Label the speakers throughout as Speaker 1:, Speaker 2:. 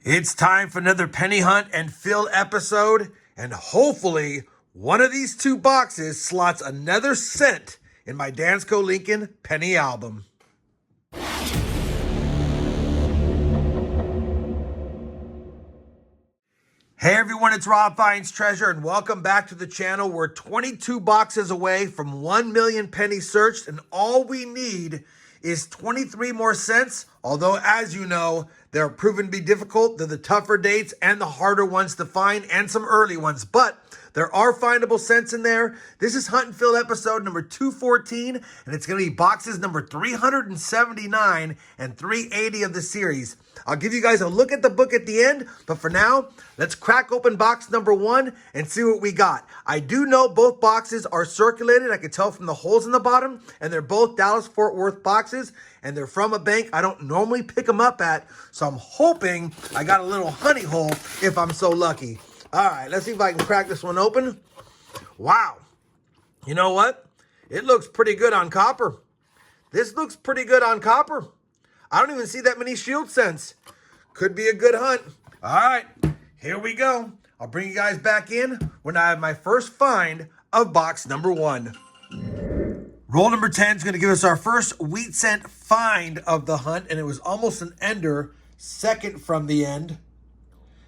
Speaker 1: It's time for another penny hunt and fill episode, and hopefully one of these two boxes slots another cent in my Dansko Lincoln penny album. Hey everyone, it's RobFindsTreasure, and welcome back to the channel. We're 22 boxes away from 1 million pennies searched, and all we need is 23 more cents. Although, as you know, they're proven to be difficult. They're the tougher dates and the harder ones to find, and some early ones. But there are findable cents in there. This is Hunt and Fill episode number 214, and it's going to be boxes number 379 and 380 of the series. I'll give you guys a look at the book at the end, but for now, let's crack open box number 1 and see what we got. I do know both boxes are circulated. I can tell from the holes in the bottom, and they're both Dallas-Fort Worth boxes, and they're from a bank I don't normally pick them up at, so I'm hoping I got a little honey hole if I'm so lucky. All right, let's see if I can crack this one open. Wow. You know what? It looks pretty good on copper. This looks pretty good on copper. I don't even see that many shield cents. Could be a good hunt. All right, here we go. I'll bring you guys back in when I have my first find of box number 1. Roll number 10 is going to give us our first wheat cent find of the hunt, and it was almost an ender, second from the end.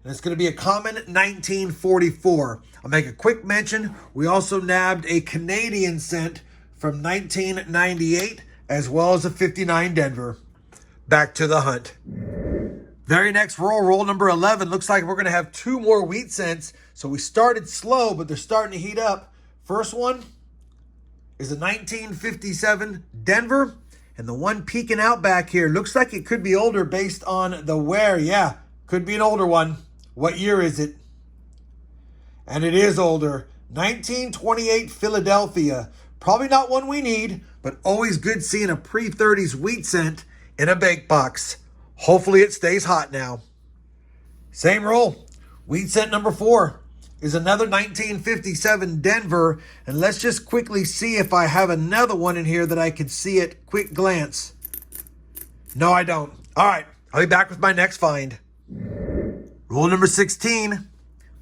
Speaker 1: And it's going to be a common 1944. I'll make a quick mention. We also nabbed a Canadian cent from 1998, as well as a 59 Denver. Back to the hunt. Very next roll number 11. Looks like we're going to have 2 more wheat cents. So we started slow, but they're starting to heat up. First one is a 1957 Denver. And the one peeking out back here looks like it could be older based on the wear. Yeah, could be an older one. What year is it? And it is older. 1928 Philadelphia. Probably not one we need, but always good seeing a pre-30s wheat cent in a bake box. Hopefully it stays hot now. Same roll. Wheat cent number 4 is another 1957 Denver. And let's just quickly see if I have another one in here that I can see at quick glance. No, I don't. All right, I'll be back with my next find. Roll number 16.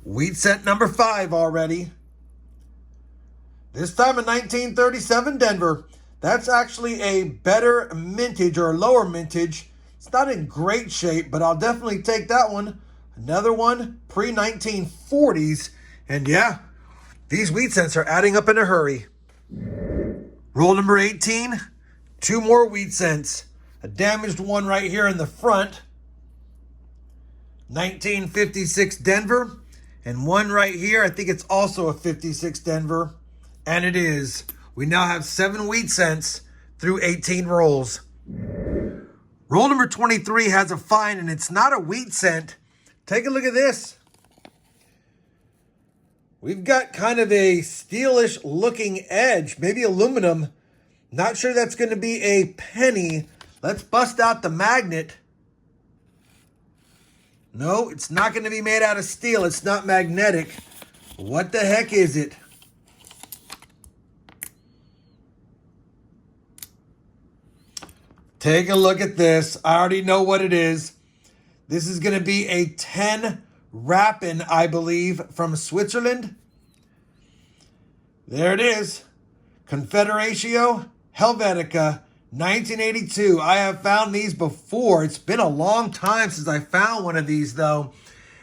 Speaker 1: Wheat cent number 5 already. This time a 1937 Denver. That's actually a better mintage or lower mintage. It's not in great shape, but I'll definitely take that one. Another one, pre-1940s. And yeah, these wheat cents are adding up in a hurry. Roll number 18, 2 more wheat cents. A damaged one right here in the front. 1956 Denver. And one right here, I think it's also a 56 Denver. And it is. We now have 7 wheat cents through 18 rolls. Roll number 23 has a find, and it's not a wheat cent. Take a look at this. We've got kind of a steelish looking edge, maybe aluminum. Not sure that's going to be a penny. Let's bust out the magnet. No, it's not going to be made out of steel. It's not magnetic. What the heck is it? Take a look at this. I already know what it is. This is going to be a 10 Rappin, I believe, from Switzerland. There it is. Confederatio Helvetica, 1982. I have found these before. It's been a long time since I found one of these, though.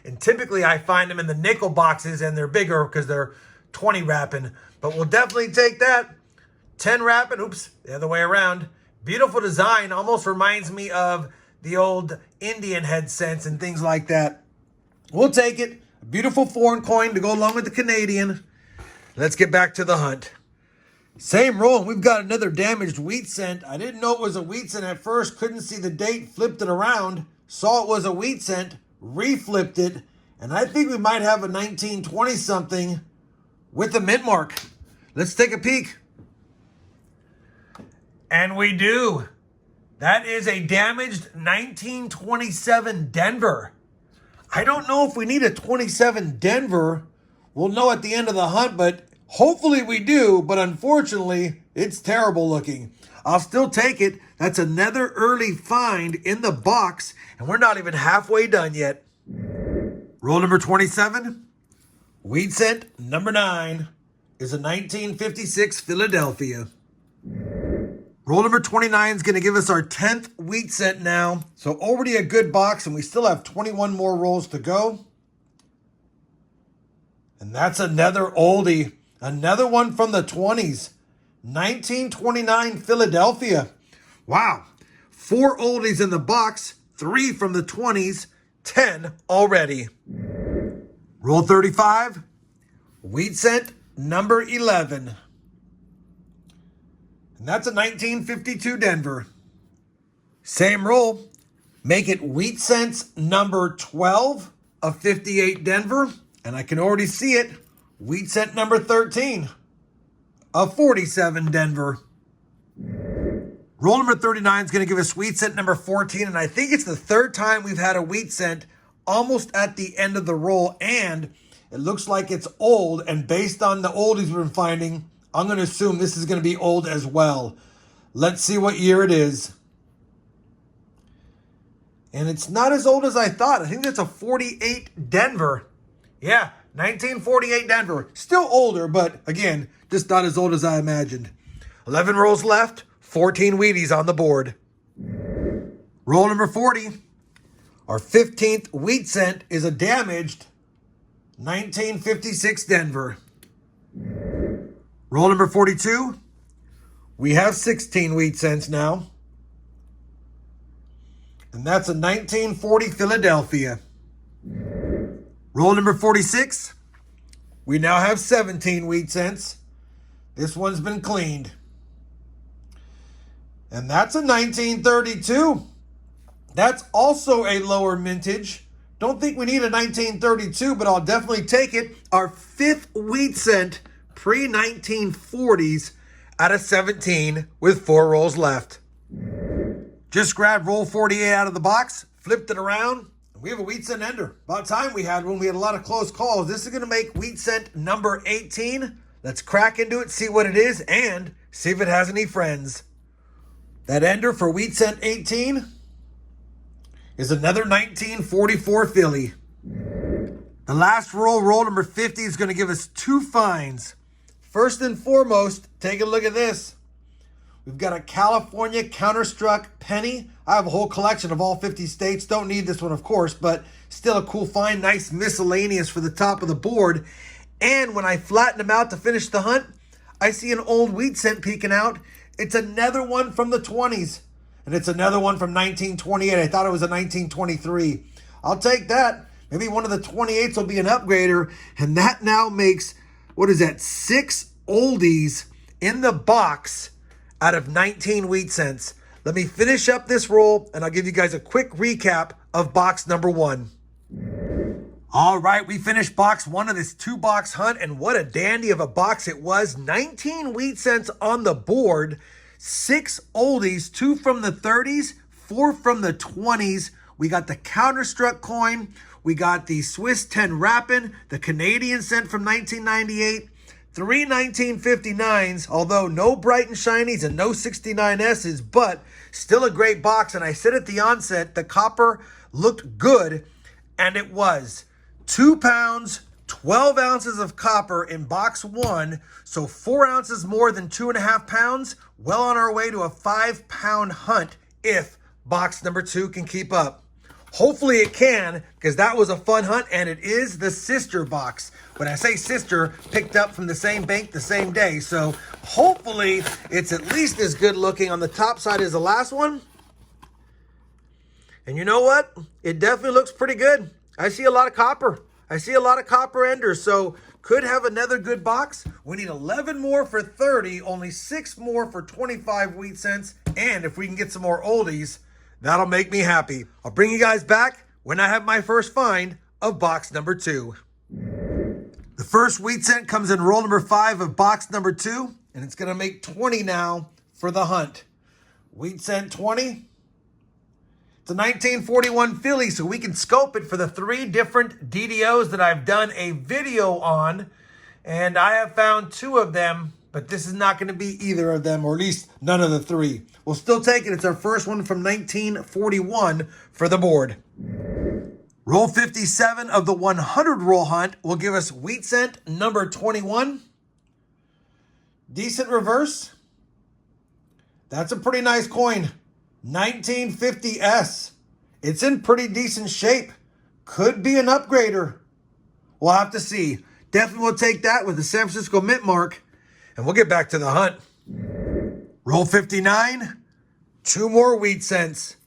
Speaker 1: And typically I find them in the nickel boxes, and they're bigger because they're 20 Rappin. But we'll definitely take that. 10 Rappin. Oops, the other way around. Beautiful design, almost reminds me of the old Indian head cents and things like that. We'll take it. A beautiful foreign coin to go along with the Canadian. Let's get back to the hunt. Same roll. We've got another damaged wheat cent. I didn't know it was a wheat cent at first. Couldn't see the date. Flipped it around. Saw it was a wheat cent. Reflipped it. And I think we might have a 1920 something with a mint mark. Let's take a peek. And we do. That is a damaged 1927 Denver. I don't know if we need a 27 Denver. We'll know at the end of the hunt, but hopefully we do. But unfortunately, it's terrible looking. I'll still take it. That's another early find in the box, and we're not even halfway done yet. Roll number 27, wheat cent number 9 is a 1956 Philadelphia. Roll number 29 is going to give us our 10th wheat cent now. So already a good box, and we still have 21 more rolls to go. And that's another oldie. Another one from the 20s. 1929 Philadelphia. Wow. 4 oldies in the box. 3 from the 20s. 10 already. Roll 35. Wheat cent number 11. And that's a 1952 Denver. Same roll. Make it wheat cents number 12 of 58 Denver. And I can already see it. Wheat cent number 13 of 47 Denver. Roll number 39 is going to give us wheat cent number 14. And I think it's the 3rd time we've had a wheat cent almost at the end of the roll. And it looks like it's old. And based on the oldies we've been finding, I'm going to assume this is going to be old as well. Let's see what year it is. And it's not as old as I thought. I think that's a 48 Denver. Yeah, 1948 Denver. Still older, but again, just not as old as I imagined. 11 rolls left, 14 Wheaties on the board. Roll number 40. Our 15th wheat cent is a damaged 1956 Denver. Roll number 42. We have 16 wheat cents now. And that's a 1940 Philadelphia. Roll number 46. We now have 17 wheat cents. This one's been cleaned. And that's a 1932. That's also a lower mintage. Don't think we need a 1932, but I'll definitely take it. Our 5th wheat cent pre-1940s out of 17 with 4 rolls left. Just grabbed roll 48 out of the box, flipped it around, and we have a wheat cent ender. About time we had one. We had a lot of close calls. This is going to make wheat cent number 18. Let's crack into it, see what it is, and see if it has any friends. That ender for wheat cent 18 is another 1944 Philly. The last roll, roll number 50, is going to give us 2 finds. First and foremost, take a look at this. We've got a California counterstruck penny. I have a whole collection of all 50 states. Don't need this one, of course, but still a cool find. Nice miscellaneous for the top of the board. And when I flatten them out to finish the hunt, I see an old wheat cent peeking out. It's another one from the 20s. And it's another one from 1928. I thought it was a 1923. I'll take that. Maybe one of the 28s will be an upgrader. And that now makes, what is that, 6 oldies in the box out of 19 wheat cents. Let me finish up this roll, and I'll give you guys a quick recap of box number 1. All right, we finished box 1 of this 2-box hunt, and what a dandy of a box it was. 19 wheat cents on the board, 6 oldies, 2 from the 30s, 4 from the 20s. We got the counterstruck coin. We got the Swiss 10 Rappin', the Canadian cent from 1998, 3 1959s, although no bright and shinies and no 69S's, but still a great box. And I said at the onset, the copper looked good, and it was. 2 pounds, 12 ounces of copper in box 1, so 4 ounces more than 2.5 pounds. Well on our way to a 5-pound hunt if box number 2 can keep up. Hopefully it can, because that was a fun hunt, and it is the sister box. When I say sister, picked up from the same bank the same day. So hopefully it's at least as good looking on the top side as the last one. And you know what? It definitely looks pretty good. I see a lot of copper. I see a lot of copper enders, so could have another good box. We need 11 more for 30, only 6 more for 25 wheat cents. And if we can get some more oldies, that'll make me happy. I'll bring you guys back when I have my first find of box number 2. The first wheat cent comes in roll number 5 of box number 2, and it's going to make 20 now for the hunt. Wheat cent 20. It's a 1941 Philly, so we can scope it for the 3 different DDOs that I've done a video on, and I have found 2 of them, but this is not going to be either of them, or at least none of the 3. We'll still take it. It's our first one from 1941 for the board. Roll 57 of the 100 roll hunt will give us wheat cent number 21. Decent reverse. That's a pretty nice coin. 1950S. It's in pretty decent shape. Could be an upgrader. We'll have to see. Definitely will take that with the San Francisco Mint mark. And we'll get back to the hunt. Roll 59. 2 more wheat cents.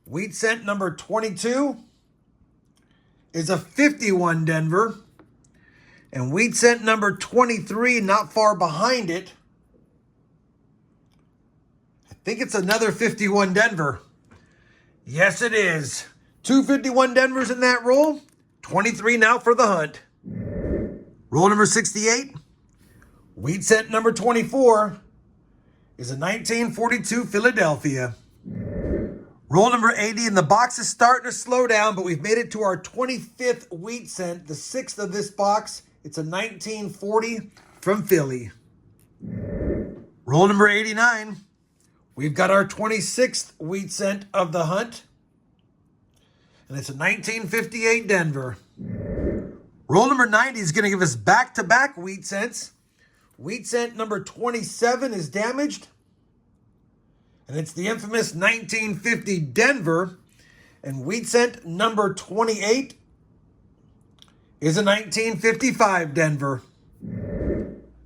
Speaker 1: Wheat cent number 22 is a 51 Denver. And wheat cent number 23, not far behind it, I think it's another 51 Denver. Yes, it is. 2 51 Denvers in that roll. 23 now for the hunt. Roll number 68. Wheat cent number 24 is a 1942 Philadelphia. Roll number 80, and the box is starting to slow down, but we've made it to our 25th wheat cent, the 6th of this box. It's a 1940 from Philly. Roll number 89. We've got our 26th wheat cent of the hunt, and it's a 1958 Denver. Roll number 90 is going to give us back-to-back wheat cents. Wheat cent number 27 is damaged, and it's the infamous 1950 Denver. And wheat cent number 28 is a 1955 Denver.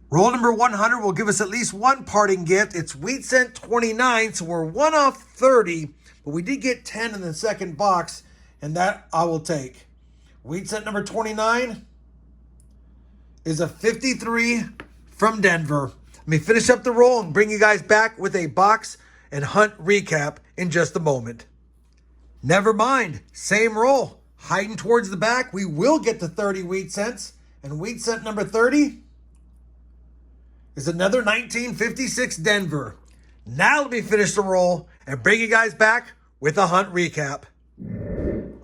Speaker 1: Roll number 100 will give us at least one parting gift. It's wheat cent 29, so we're 1 off 30, but we did get 10 in the second box, and that I will take. Wheat cent number 29 is a 53 from Denver. Let me finish up the roll and bring you guys back with a box and hunt recap in just a moment. Never mind, same roll. Hiding towards the back, we will get to 30 wheat cents. And wheat cent number 30 is another 1956 Denver. Now let me finish the roll and bring you guys back with a hunt recap.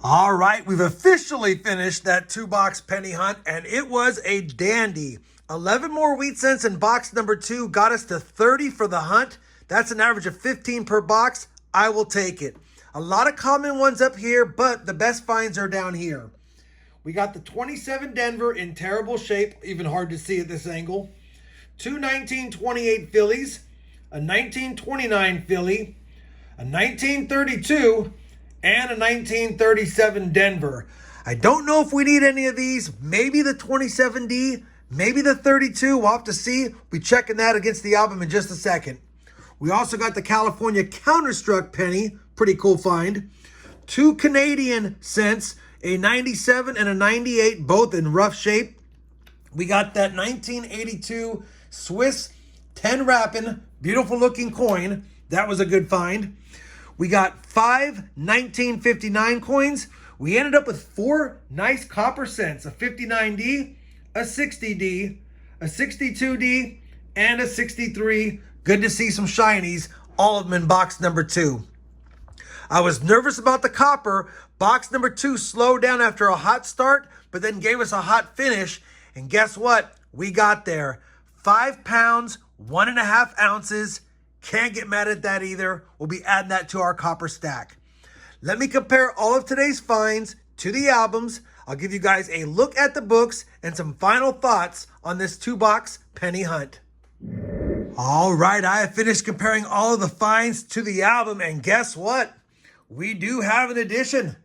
Speaker 1: All right, we've officially finished that 2-box penny hunt, and it was a dandy. 11 more wheat cents in box number 2 got us to 30 for the hunt. That's an average of 15 per box. I will take it. A lot of common ones up here, but the best finds are down here. We got the 27 Denver in terrible shape, even hard to see at this angle. 2 1928 Phillies, a 1929 Philly, a 1932, and a 1937 Denver. I don't know if we need any of these. Maybe the 27D, maybe the 32. We'll have to see. We'll be checking that against the album in just a second. We also got the California Counterstruck penny. Pretty cool find. 2 Canadian cents, a 97 and a 98, both in rough shape. We got that 1982 Swiss 10 wrapping, beautiful looking coin. That was a good find. We got 5 1959 coins. We ended up with 4 nice copper cents, a 59D, a 60D, a 62D, and a 63. Good to see some shinies, all of them in box number 2. I was nervous about the copper. Box number 2 slowed down after a hot start, but then gave us a hot finish. And guess what? We got there. 5 pounds, 1.5 ounces. Can't get mad at that either. We'll be adding that to our copper stack. Let me compare all of today's finds to the albums. I'll give you guys a look at the books and some final thoughts on this 2-box penny hunt. All right, I have finished comparing all of the finds to the album, and guess what? We do have an addition.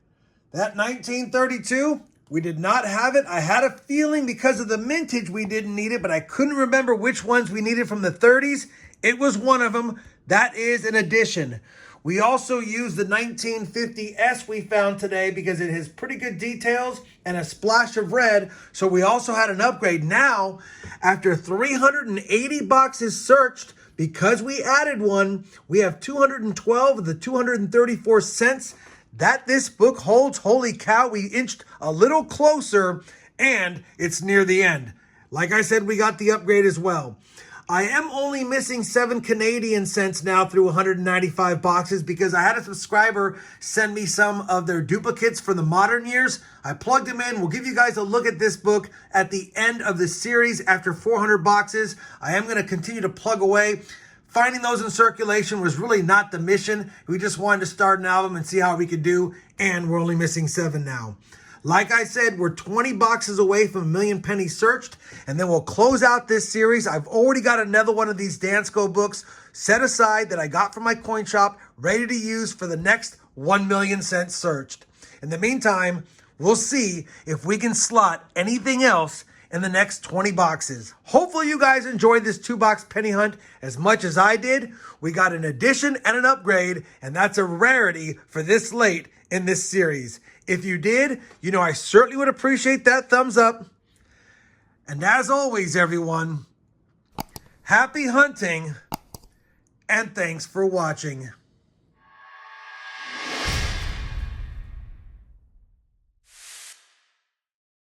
Speaker 1: That 1932, we did not have it. I had a feeling because of the mintage we didn't need it, but I couldn't remember which ones we needed from the 30s. It was one of them. That is an addition. We also used the 1950S we found today because it has pretty good details and a splash of red. So we also had an upgrade. Now, after 380 boxes searched, because we added one, we have 212 of the 234 cents that this book holds. Holy cow, we inched a little closer, and it's near the end. Like I said, we got the upgrade as well. I am only missing 7 Canadian cents now through 195 boxes because I had a subscriber send me some of their duplicates for the modern years. I plugged them in. We'll give you guys a look at this book at the end of the series after 400 boxes. I am going to continue to plug away. Finding those in circulation was really not the mission. We just wanted to start an album and see how we could do, and we're only missing 7 now. Like I said, we're 20 boxes away from a million pennies searched, and then we'll close out this series. I've already got another one of these Dansko books set aside that I got from my coin shop, ready to use for the next 1 million cents searched. In the meantime, we'll see if we can slot anything else in the next 20 boxes. Hopefully you guys enjoyed this 2-box penny hunt as much as I did. We got an addition and an upgrade, and that's a rarity for this late in this series. If you did, you know I certainly would appreciate that thumbs up. And as always, everyone, happy hunting and thanks for watching.